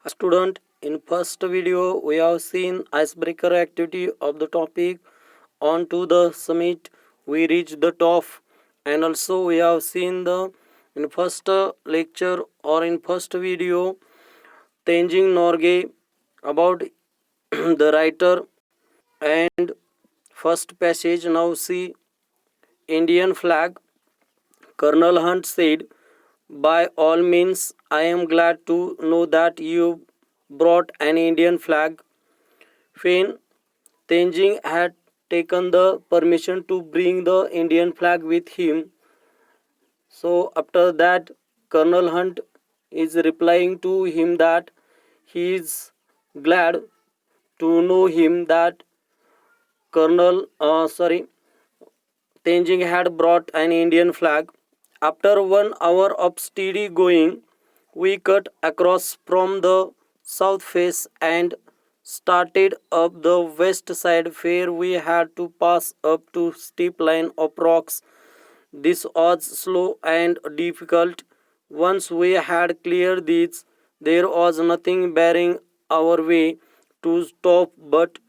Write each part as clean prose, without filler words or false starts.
Student, in first video we have seen icebreaker activity of the topic. On to the summit we reached the top, and also we have seen the in first lecture or in first video Tenzing Norgay about the writer, and first passage. Now see Indian flag. Colonel Hunt said, "By all means, I am glad to know that you brought an Indian flag." Fane Tenzing had taken the permission to bring the Indian flag with him. So after that, Colonel Hunt is replying to him that he is glad to know him that Tenzing had brought an Indian flag. After 1 hour of steady going, we cut across from the south face and started up the west side where we had to pass up to steep line of rocks. This was slow and difficult. Once we had cleared these, there was nothing barring our way to stop but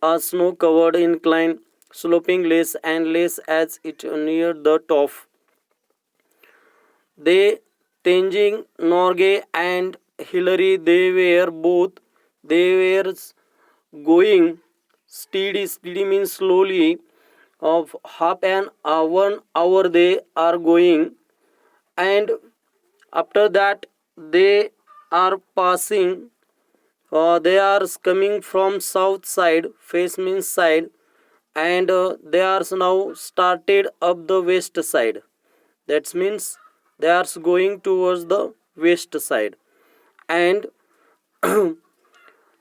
a snow covered incline, sloping less and less as it neared the top. They, Tenzing Norgay and Hillary, they were going steady means slowly, of half an hour, 1 hour they are going, and after that they are passing, they are coming from south side, face means side, and they are now started up the west side. That means they are going towards the west side, and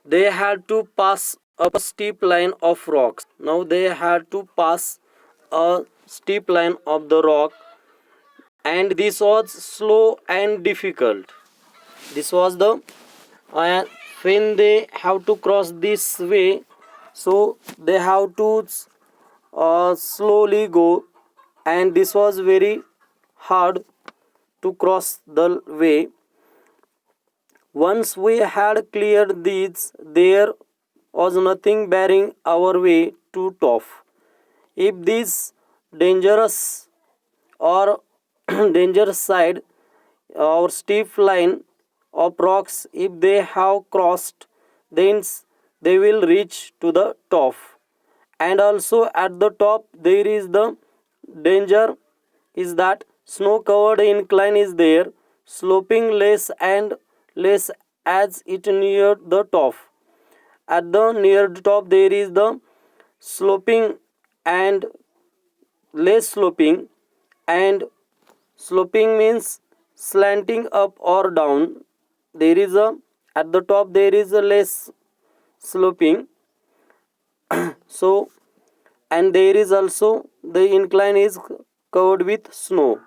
they had to pass up a steep line of rocks. Now they had to pass a steep line of the rock, and this was slow and difficult. This was the uh, when they have to cross this way, so they have to slowly go, and this was very hard to cross the way. Once we had cleared these, there was nothing barring our way to top. If this dangerous or dangerous side or steep line of rocks, if they have crossed, then they will reach to the top. And also at the top there is the danger is that snow covered incline is there, sloping less and less as it near the top. At the near the top there is the sloping and less sloping, and sloping means slanting up or down. There is a at the top there is a less sloping. So, and there is also the incline is covered with snow.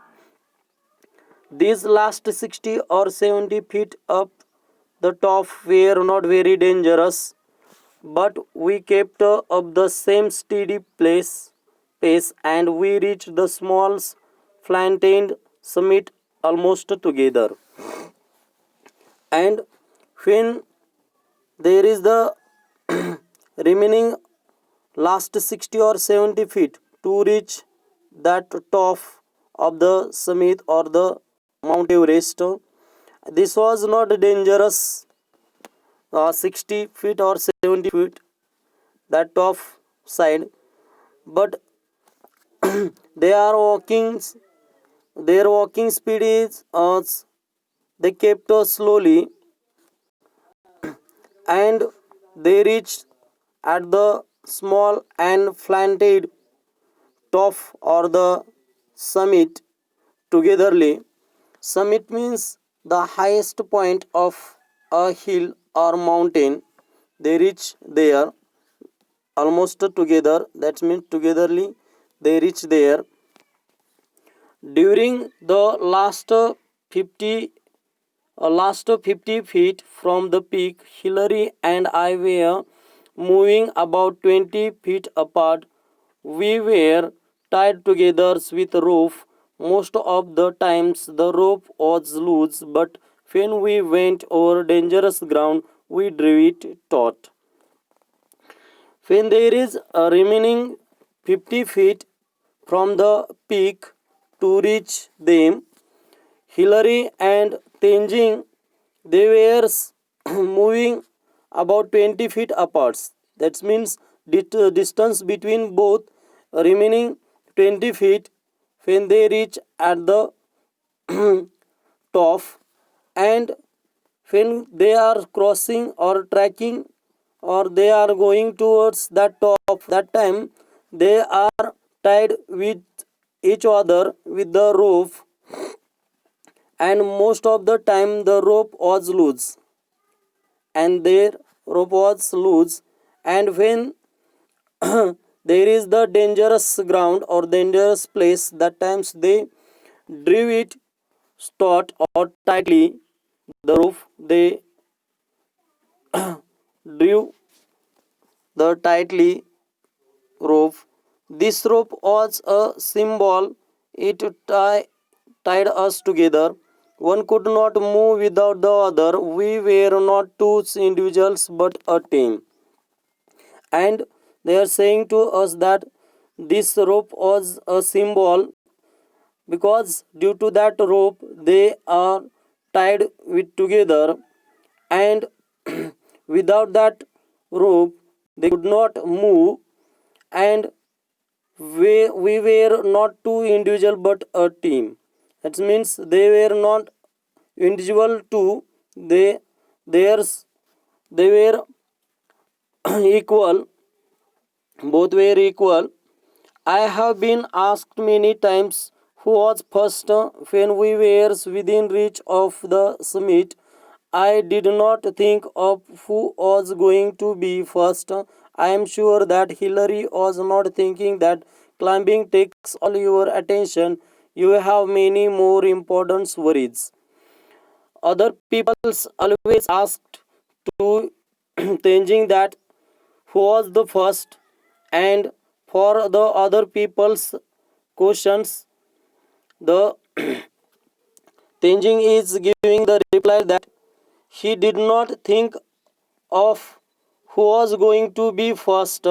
These last 60 or 70 feet up the top were not very dangerous, but we kept up the same steady pace, and we reached the small flattened summit almost together. And when there is the remaining last 60 or 70 feet to reach that top of the summit or the Mount Everest, this was not dangerous. 60 feet or 70 feet that top side, but they are walking, their walking speed is they kept slowly, and they reached at the small and flattened top or the summit togetherly. Summit means the highest point of a hill or mountain. They reach there almost together. That means togetherly they reach there. During the 50 feet from the peak, Hillary and I were moving about 20 feet apart. We were tied together with rope. Most of the times the rope was loose, but When we went over dangerous ground, we drew it taut. When there is a remaining 50 feet from the peak to reach them, Hillary and Tenzing, they were moving about 20 feet apart. That means distance between both remaining 20 feet when they reach at the top, and when they are crossing or tracking or they are going towards that top, that time they are tied with each other with the rope, and most of the time the rope was loose, and their rope was loose, and when there is the dangerous ground or dangerous place, that times they drew it taut or tightly, the rope they drew the tightly rope. This rope was a symbol. It tied us together. One could not move without the other. We were not two individuals but a team. And they are saying to us that this rope was a symbol, because due to that rope they are tied with together, and without that rope they could not move, and we were not two individual but a team. That means they were not individual too, theirs they were equal, both were equal. I have been asked many times who was first when we were within reach of the summit. I did not think of who was going to be first. I am sure that Hillary was not thinking that climbing takes all your attention. You have many more important worries. Other people always asked to changing that who was the first, and for the other people's questions, the Tenjing is giving the reply that he did not think of who was going to be first,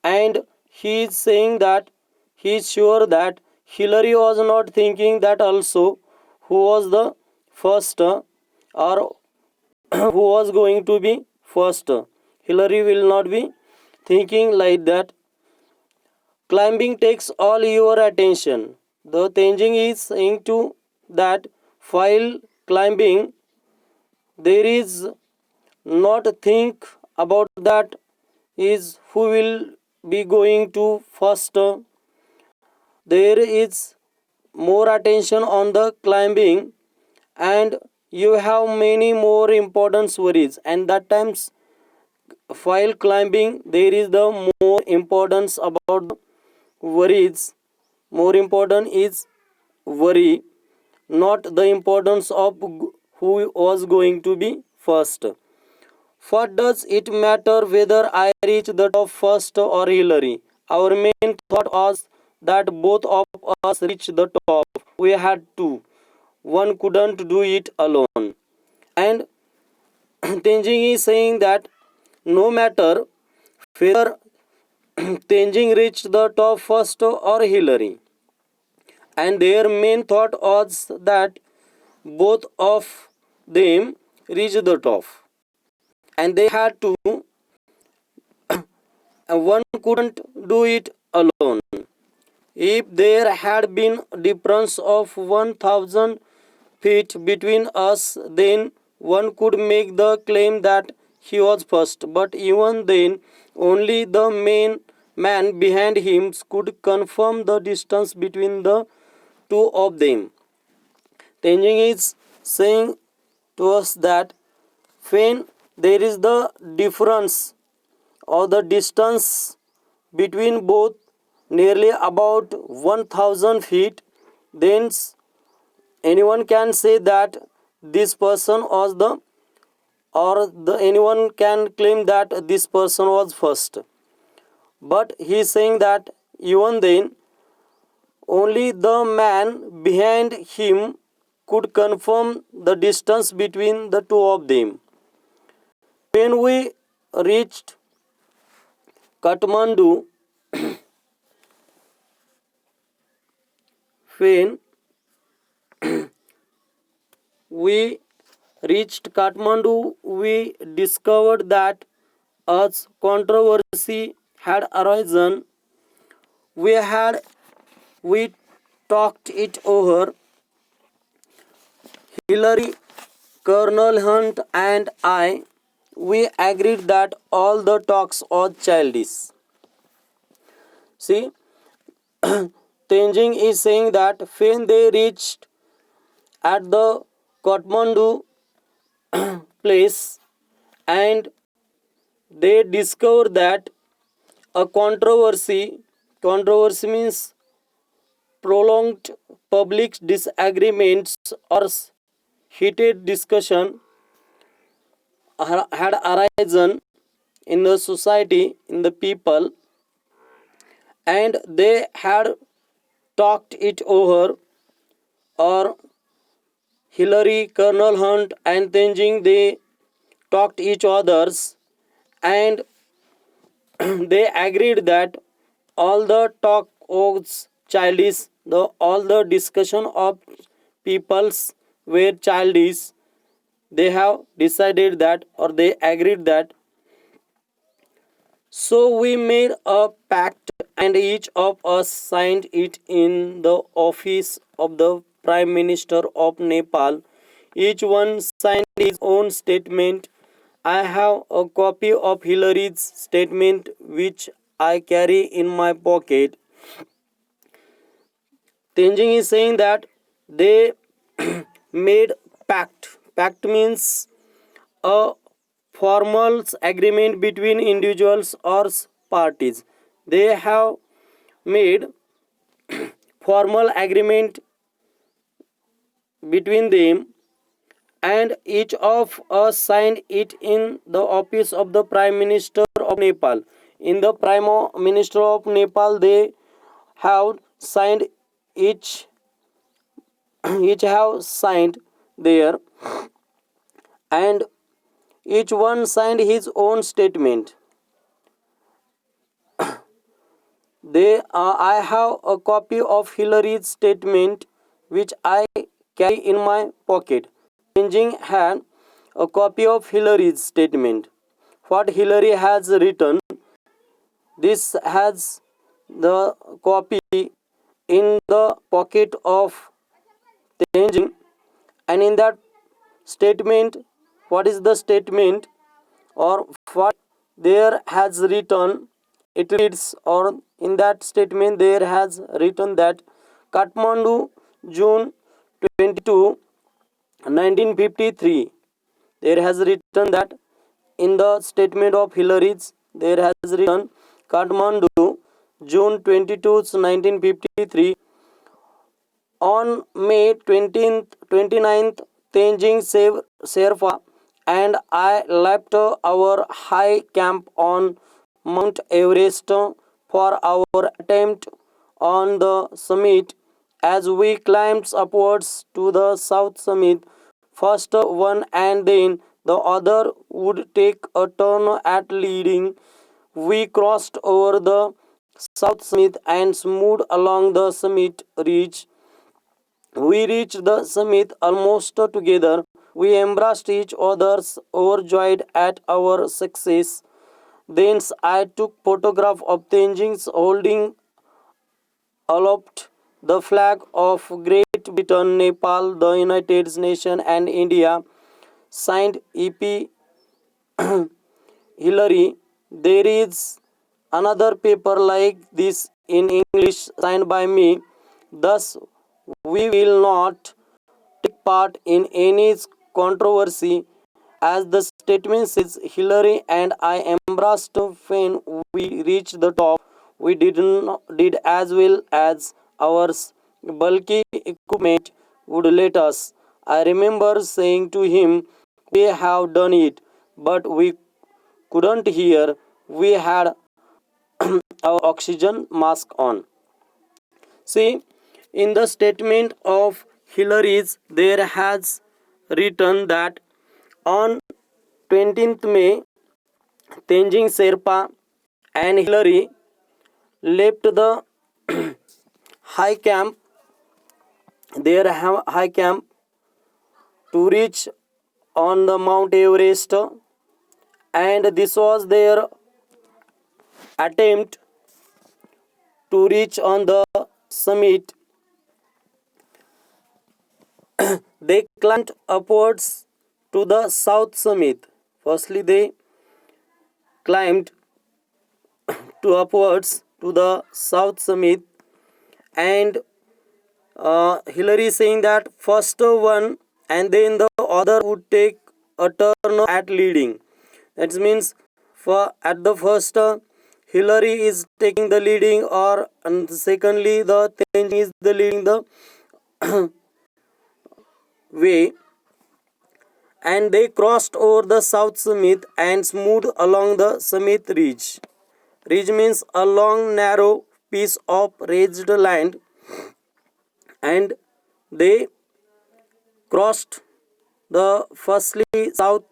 and he is saying that he is sure that Hillary was not thinking that also who was the first, or who was going to be first. Hillary will not be thinking like that. Climbing takes all your attention. The Tenjing is saying to that while climbing, there is not think about that is who will be going to first. There is more attention on the climbing, and you have many more important worries, and that times while climbing there is the more importance about the worries. More important is worry, not the importance of who was going to be first. What does it matter whether I reach the top first or Hillary? Our main thought was that both of us reach the top. We had to. One couldn't do it alone. And Tenzing is saying that no matter whether Tenzing reached the top first or Hillary, and their main thought was that both of them reached the top, and they had to, and one couldn't do it alone. If there had been difference of 1000 feet between us, then one could make the claim that he was first, but even then only the main man behind him could confirm the distance between the two of them. Tenzing is saying to us that when there is the difference or the distance between both nearly about 1000 feet, then anyone can say that this person was the, or the anyone can claim that this person was first. But he is saying that even then only the man behind him could confirm the distance between the two of them. When we reached Kathmandu, when we reached Kathmandu, we discovered that a controversy had arisen. We talked it over. Hillary, Colonel Hunt, and I, we agreed that all the talks are childish. See, Tenzing is saying that when they reached at the Kathmandu place and they discovered that a controversy means prolonged public disagreements or heated discussion had arisen in the society, in the people, and they had talked it over, or Hillary, Colonel Hunt, and Tenzing, they talked each others, and they agreed that all the talk was childish, all the discussion of peoples were childish. They have decided that, or they agreed that. So we made a pact and each of us signed it in the office of the Prime Minister of Nepal. Each one signed his own statement. I have a copy of Hillary's statement which I carry in my pocket. Tenzing is saying that they made pact. Pact means a formal agreement between individuals or parties. They have made formal agreement between them, and each of us signed it in the office of the Prime Minister of Nepal. In the Prime Minister of Nepal, they have signed each each have signed there, and each one signed his own statement. I have a copy of Hillary's statement which I carry in my pocket. Tenzing had a copy of Hillary's statement. What Hillary has written, this has the copy in the pocket of Tenzing, and in that statement, what is the statement, or what there has written, it reads, or in that statement there has written that Kathmandu, June 22, 1953. There has written that in the statement of Hillary's, there has written Kathmandu, June 22, 1953. On May 29th, Tenzing Sherpa and I left our high camp on Mount Everest for our attempt on the summit. As we climbed upwards to the south summit, first one and then the other would take a turn at leading. We crossed over the south summit and moved along the summit ridge. We reached the summit almost together. We embraced each other, overjoyed at our success. Thence I took photograph of Tenzing holding aloft the flag of Great Britain, Nepal, the United Nations, and India. Signed E.P. Hillary. There is another paper like this in English signed by me. Thus, we will not take part in any controversy. As the statement says, Hillary and I embraced when we reached the top. We did as well as our bulky equipment would let us. I remember saying to him, we have done it, but we couldn't hear. We had our oxygen mask on. See, in the statement of Hillary there has written that on 20th May, Tenzing Sherpa and Hillary left the high camp, their high camp, to reach on the Mount Everest, and this was their attempt to reach on the summit. They climbed upwards to the south summit. Firstly, they climbed to upwards to the south summit, and Hillary saying that first one and then the other would take a turn at leading. That means for at the first Hillary is taking the leading, or and secondly the Tenzing is the leading the way, and they crossed over the south summit and smoothed along the summit ridge. Ridge means a long narrow piece of raised land, and they crossed the firstly south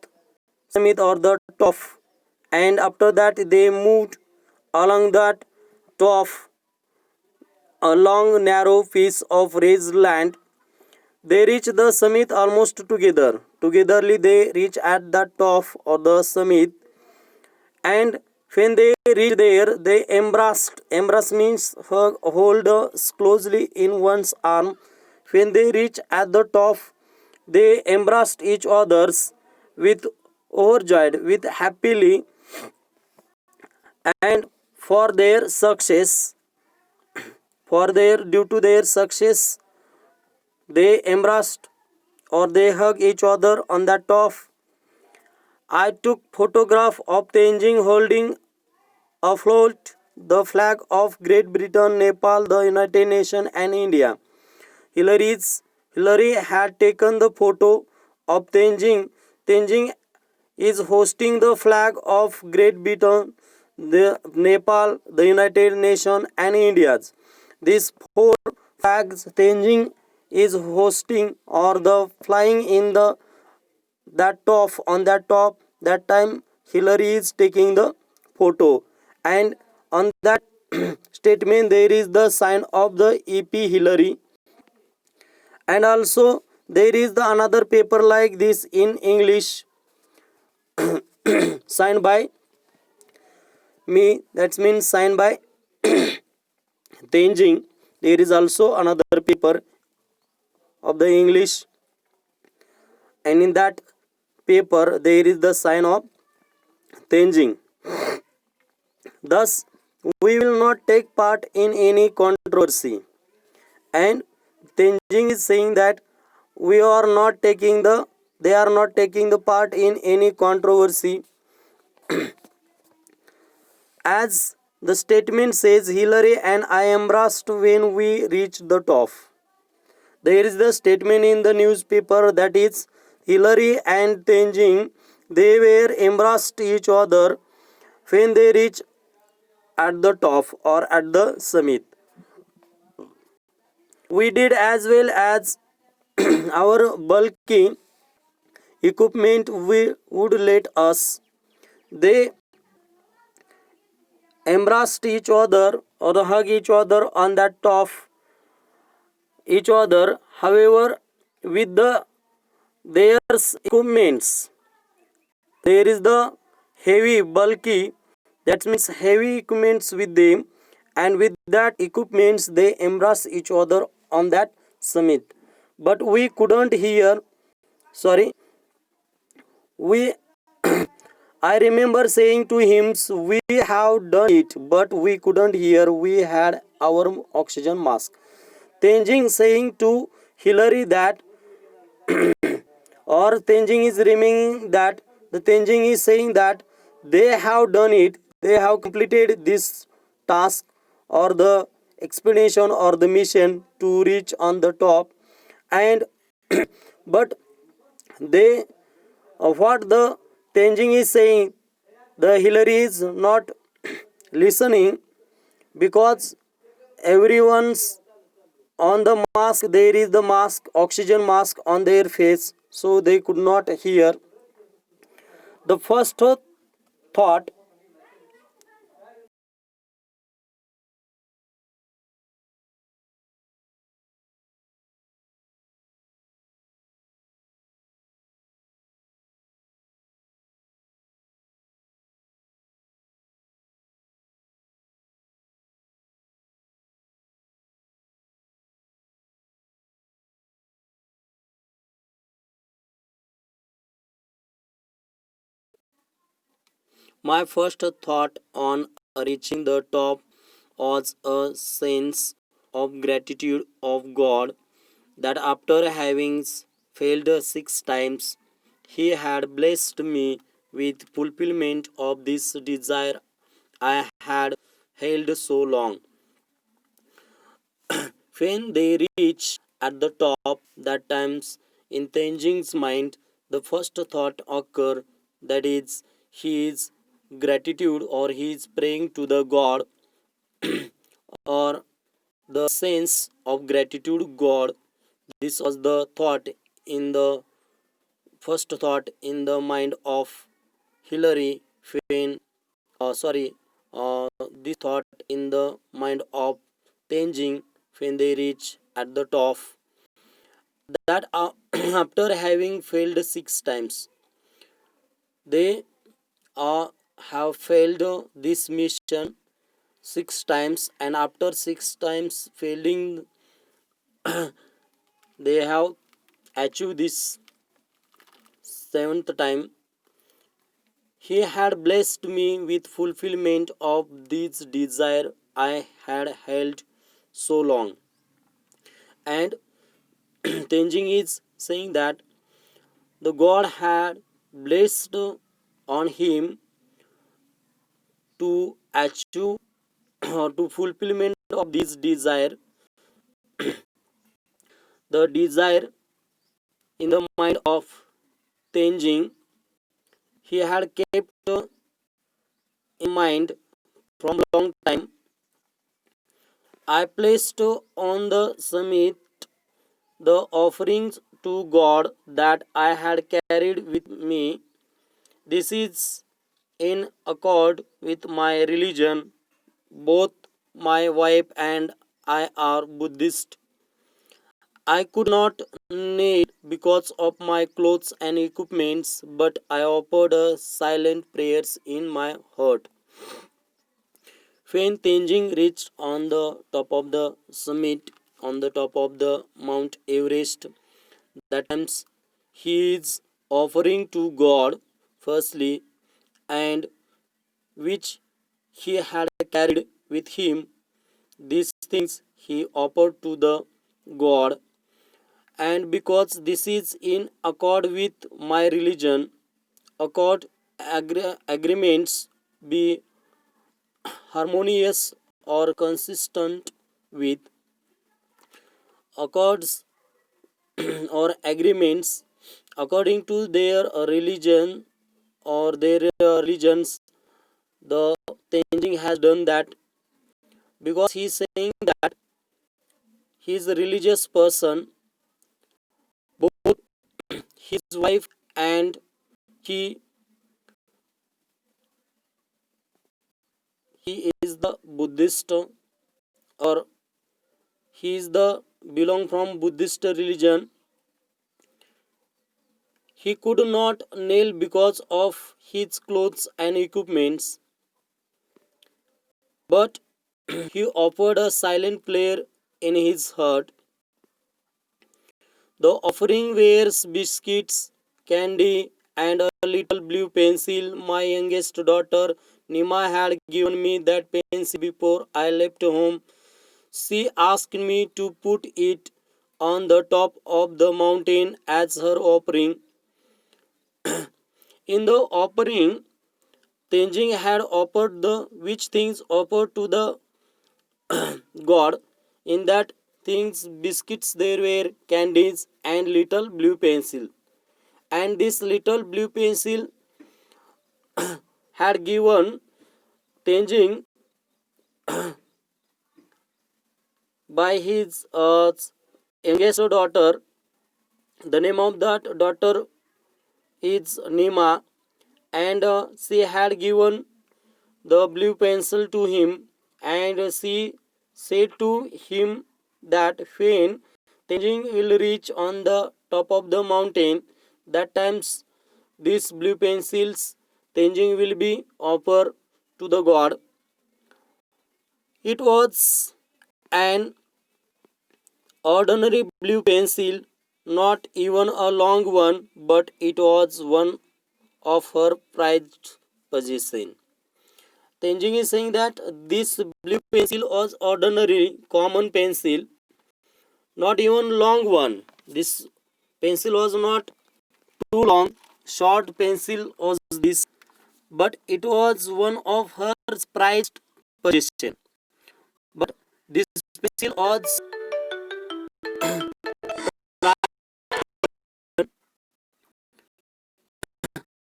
summit or the top, and after that they moved along that top a long narrow piece of raised land. They reached the summit almost together. Togetherly they reach at the top of the summit, and when they reach there, they embraced. Embrace means hold closely in one's arm. When they reach at the top, they embraced each others with overjoyed, with happily, and for their success, for their due to their success, they embraced or they hug each other on the top. I took photograph of Tenzing holding afloat the flag of Great Britain, Nepal, the United Nations, and India. Hillary had taken the photo of Tenzing. Tenzing is hosting the flag of Great Britain, the Nepal, the United Nations, and India. These four flags Tenzing is hosting or the flying in the that top on that top. That time Hillary is taking the photo, and on that statement there is the sign of the EP Hillary, and also there is the another paper like this in English signed by me, that means signed by Tenzing. There is also another paper of the English, and in that paper there is the sign of Tenzing. Thus, we will not take part in any controversy. And Tenzing is saying that we are not taking the they are not taking the part in any controversy. As the statement says, Hillary and I embraced when we reached the top. There is the statement in the newspaper that is Hillary and Tenzing, they were embraced each other when they reached at the top or at the summit. We did as well as our bulky equipment we would let us. They embraced each other or hug each other on that top each other. However, with their equipments, there is the heavy bulky, that means heavy equipments with them, and with that equipments they embrace each other on that summit. But we couldn't hear, sorry, we I remember saying to him, we have done it, but we couldn't hear, we had our oxygen mask. Tenzing saying to Hillary that or Tenzing is remaining that the Tenzing is saying that they have done it, they have completed this task or the expedition or the mission to reach on the top, and but they what the Tenzing is saying, the Hillary is not listening, because everyone's on the mask there is the mask oxygen mask on their face, so they could not hear. The first thought My first thought on reaching the top was a sense of gratitude of God that after having failed 6 times, He had blessed me with fulfillment of this desire I had held so long. When they reach at the top, that times in Tenjing's mind, the first thought occur, that is his gratitude or his praying to the God, or the sense of gratitude God. This was the thought in the first thought in the mind of Hillary when this thought in the mind of Tenjing when they reach at the top, that after having failed 6 times, they have failed this mission 6 times, and after 6 times failing, they have achieved this seventh time. He had blessed me with fulfillment of this desire I had held so long. And Tenjing is saying that the God had blessed on him to achieve or to fulfillment of this desire. The desire in the mind of Tenjing, he had kept in mind from long time. I placed on the summit the offerings to God that I had carried with me. This is in accord with my religion. Both my wife and I are Buddhist. I could not kneel because of my clothes and equipments, but I offered a silent prayers in my heart. When Tenzing reached on the top of the summit, on the top of the Mount Everest, that times he is offering to God firstly, and which he had carried with him. These things he offered to the God, and because this is in accord with my religion, accord agreements be harmonious or consistent with accords or agreements according to their religion or their religions. The Tenzing has done that because he is saying that he is a religious person. Both his wife and he he is the Buddhist, or he is the belong from Buddhist religion. He could not kneel because of his clothes and equipments, but he offered a silent prayer in his heart. The offering wears biscuits, candy, and a little blue pencil. My youngest daughter Nima had given me that pencil before I left home. She asked me to put it on the top of the mountain as her offering. In the offering, Tenzing had offered the which things offered to the God. In that things biscuits there were candies and little blue pencil. And this little blue pencil had given Tenzing by his youngest daughter. The name of that daughter is Nima, and she had given the blue pencil to him, and she said to him that when Tenzing will reach on the top of the mountain, that times these blue pencils Tenzing will be offered to the god. It was an ordinary blue pencil, not even a long one, but it was one of her prized possession. Tenzing is saying that this blue pencil was ordinary common pencil, not even long one. This pencil was not too long, short pencil was this, but it was one of her prized possession. But this pencil was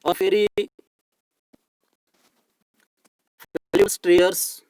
a very valuable treasures